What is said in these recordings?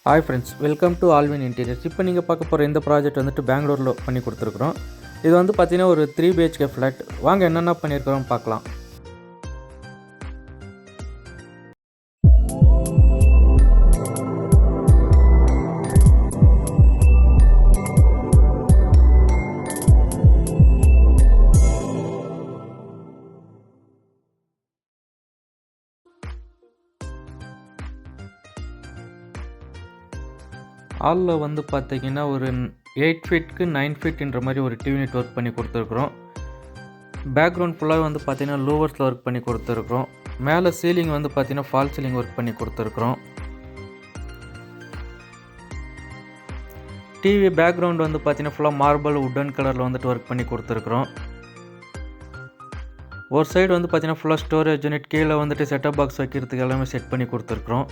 Hi friends, welcome to Alvin interiors. இப்போ நீங்கள் பார்க்க போகிற இந்த ப்ராஜெக்ட் வந்துட்டு பெங்களூரில் பண்ணி கொடுத்துருக்குறோம். இது வந்து பார்த்தீங்கன்னா ஒரு 3 BHK ஃப்ளாட். வாங்க என்னென்ன பண்ணியிருக்கிறோம் பார்க்கலாம். ஹாலில் வந்து பார்த்தீங்கன்னா ஒரு 8 ஃபீட்க்கு 9 ஃபீட்ன்ற மாதிரி ஒரு டியூனிட் ஒர்க் பண்ணி கொடுத்துருக்குறோம். பேக்ரவுண்ட் ஃபுல்லாக வந்து பார்த்தீங்கன்னா லூவர்ஸில் ஒர்க் பண்ணி கொடுத்துருக்குறோம். மேலே சீலிங் வந்து பார்த்தீங்கன்னா ஃபால் சீலிங் ஒர்க் பண்ணி கொடுத்துருக்குறோம். டிவி பேக்ரவுண்ட் வந்து பார்த்தீங்கன்னா ஃபுல்லாக மார்பிள் உட்டன் கலரில் வந்துட்டு ஒர்க் பண்ணி கொடுத்துருக்குறோம். ஒரு சைடு வந்து பார்த்தீங்கன்னா ஃபுல்லாக ஸ்டோரேஜ் யூனிட், கீழே வந்துட்டு செட்டப் பாக்ஸ் வைக்கிறதுக்கு எல்லாமே செட் பண்ணி கொடுத்துருக்குறோம்.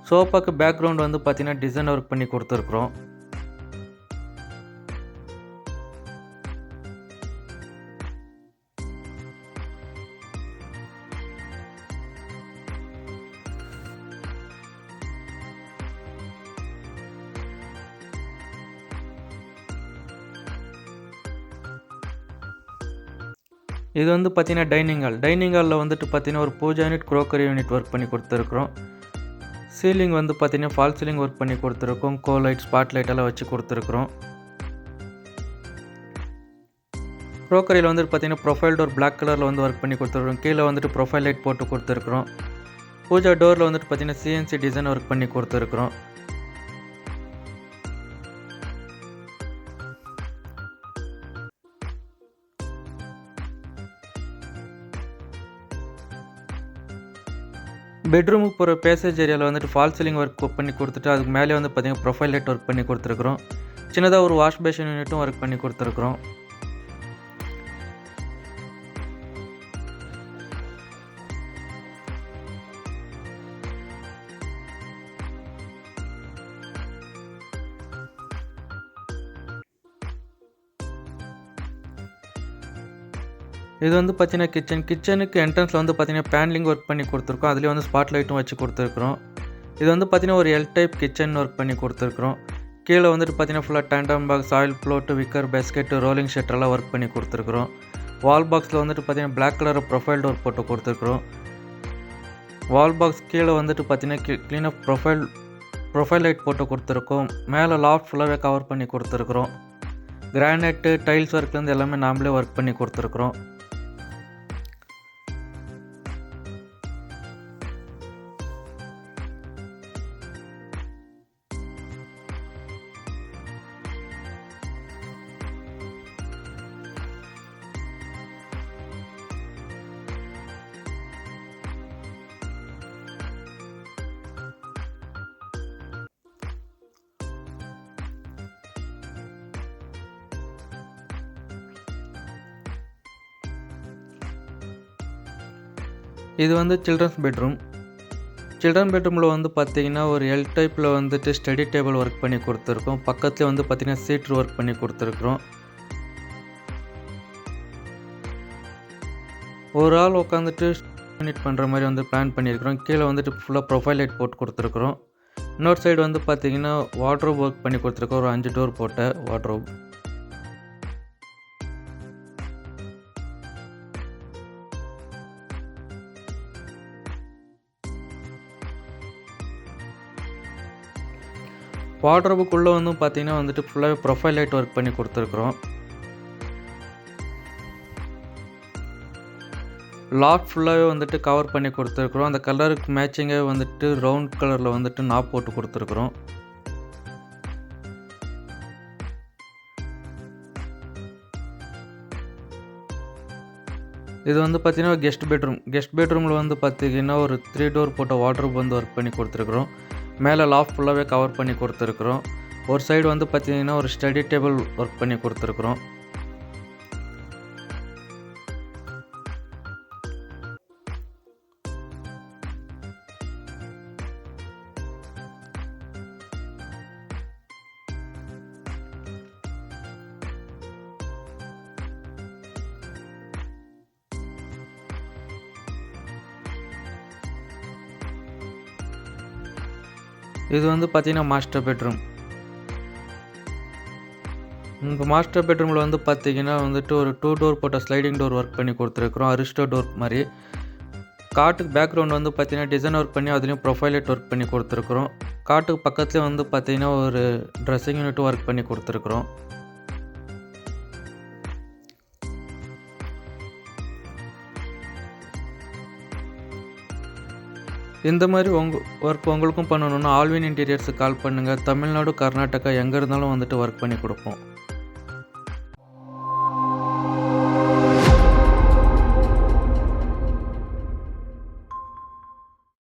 சோஃபாக்கு பேக்ரவுண்ட் வந்து பார்த்தீங்கன்னா டிசைன் ஒர்க் பண்ணி கொடுத்துருக்குறோம். இது வந்து பார்த்தீங்கன்னா டைனிங் ஹாலில் வந்துட்டு பார்த்தீங்கன்னா ஒரு பூஜா யூனிட், க்ரோக்கரி யூனிட் ஒர்க் பண்ணி கொடுத்துருக்குறோம். சீலிங் வந்து பார்த்தீங்கன்னா ஃபால் சீலிங் ஒர்க் பண்ணி கொடுத்துருக்கோம். லைட், ஸ்பாட் லைட் எல்லாம் வச்சு கொடுத்துருக்குறோம். க்ரோக்கரியில் வந்துட்டு பார்த்தீங்கன்னா ப்ரொஃபைல் டோர் பிளாக் கலரில் வந்து ஒர்க் பண்ணி கொடுத்துருக்கோம். கீழே வந்துட்டு ப்ரொஃபைல் லைட் போட்டு கொடுத்துருக்குறோம். பூஜா டோரில் வந்துட்டு பார்த்தீங்கன்னா CNC டிசைன் ஒர்க் பண்ணி கொடுத்துருக்குறோம். பெட்ரூமுக்கு போகிற பேசேஜ் ஏரியாவில் வந்துட்டு ஃபால் சீலிங் ஒர்க் பண்ணி கொடுத்துட்டு அதுக்கு மேலே வந்து பார்த்தீங்கன்னா ப்ரொஃபைல் லைட் ஒர்க் பண்ணி கொடுத்துருக்குறோம். சின்னதாக ஒரு வாஷ் பேஷன் யூனிட்டும் ஒர்க் பண்ணி கொடுத்துருக்குறோம். இது வந்து பார்த்தீங்கன்னா கிச்சனுக்கு என்ட்ரன்ஸில் வந்து பார்த்தீங்கன்னா பேனலிங் ஒர்க் பண்ணி கொடுத்துருக்கோம். அதுலேயே வந்து ஸ்பாட் லைட்டும் வச்சு கொடுத்துருக்குறோம். இது வந்து பார்த்தீங்கன்னா ஒரு எல் டைப் கிச்சன் ஒர்க் பண்ணி கொடுத்துருக்குறோம். கீழே வந்துட்டு பார்த்தீங்கன்னா ஃபுல்லாக டேண்டம் பாக்ஸ், ஆயில் ப்ளோட்டு, விக்கர் பேஸ்கெட்டு, ரோலிங் ஷட்டரெல்லாம் ஒர்க் பண்ணி கொடுத்துருக்குறோம். வால் பாக்ஸில் வந்துட்டு பார்த்தீங்கன்னா பிளாக் கலர் ப்ரொஃபைல் டோர் போட்டு கொடுத்துருக்குறோம். வால் பாக்ஸ் கீழே வந்துட்டு பார்த்தீங்கன்னா க்ளீனாக ப்ரொஃபைல் லைட் போட்டு கொடுத்துருக்கோம். மேலே லாஃப்ட் ஃபுல்லாகவே கவர் பண்ணி கொடுத்துருக்குறோம். கிரானைட்டு, டைல்ஸ் ஒர்க்லேருந்து எல்லாமே நாமளே ஒர்க் பண்ணி கொடுத்துருக்குறோம். இது வந்து சில்ட்ரன்ஸ் பெட்ரூமில் வந்து பார்த்தீங்கன்னா ஒரு எல் டைப்பில் வந்துட்டு ஸ்டடி டேபிள் ஒர்க் பண்ணி கொடுத்துருக்கோம். பக்கத்துலேயே வந்து பார்த்தீங்கன்னா சீட்ரு ஒர்க் பண்ணி கொடுத்துருக்குறோம். ஒரு ஆள் உட்காந்துட்டு யூனிட் பண்ணுற மாதிரி வந்து பிளான் பண்ணியிருக்கிறோம். கீழே வந்துட்டு ஃபுல்லாக ப்ரொஃபைல் லைட் போட்டு கொடுத்துருக்குறோம். இன்னொரு சைடு வந்து பார்த்தீங்கன்னா வார்ட்ரோப் ஒர்க் பண்ணி கொடுத்துருக்கோம். ஒரு 5 டோர் போட்ட வார்ட்ரோப். வார்ட்ரோபுக்குள்ளே வந்து பார்த்தீங்கன்னா வந்துட்டு ஃபுல்லாகவே ப்ரொஃபைல் லைட் ஒர்க் பண்ணி கொடுத்துருக்குறோம். லாஃப்ட் ஃபுல்லாகவே வந்துட்டு கவர் பண்ணி கொடுத்துருக்குறோம். அந்த கலருக்கு மேட்சிங்காக வந்துட்டு ரவுண்ட் கலரில் வந்துட்டு நாப் போட்டு கொடுத்துருக்குறோம். இது வந்து பார்த்தீங்கன்னா கெஸ்ட் பெட்ரூமில் வந்து பார்த்தீங்கன்னா ஒரு 3 டோர் போட்ட வார்ட்ரோப் வந்து ஒர்க் பண்ணி கொடுத்துருக்குறோம். மேலே லாஃப்ட் ஃபுல்லாகவே கவர் பண்ணி கொடுத்துருக்குறோம். ஒரு சைடு வந்து பார்த்தீங்கன்னா ஒரு ஸ்டடி டேபிள் ஒர்க் பண்ணி கொடுத்துருக்குறோம். இது வந்து பார்த்தீங்கன்னா மாஸ்டர் பெட்ரூம். உங்கள் மாஸ்டர் பெட்ரூமில் வந்து பார்த்தீங்கன்னா வந்துட்டு ஒரு 2 டோர் போட்ட ஸ்லைடிங் டோர் ஒர்க் பண்ணி கொடுத்துருக்குறோம். அரிஸ்டோ டோர் மாதிரி. காட்டுக்கு பேக்ரவுண்ட் வந்து பார்த்தீங்கன்னா டிசைன் ஒர்க் பண்ணி அதுலேயும் ப்ரொஃபைலைட் ஒர்க் பண்ணி கொடுத்துருக்குறோம். காட்டுக்கு பக்கத்துலேயே வந்து பார்த்தீங்கன்னா ஒரு ட்ரெஸ்ஸிங் யூனிட்டும் ஒர்க் பண்ணி கொடுத்துருக்குறோம். இந்த மாதிரி ஒர்க் உங்களுக்கும் பண்ணணுன்னா ஆல்வின் இன்டீரியர்ஸுக்கு கால் பண்ணுங்கள். தமிழ்நாடு, கர்நாடகா எங்கே இருந்தாலும் வந்துட்டு ஒர்க் பண்ணி கொடுப்போம்.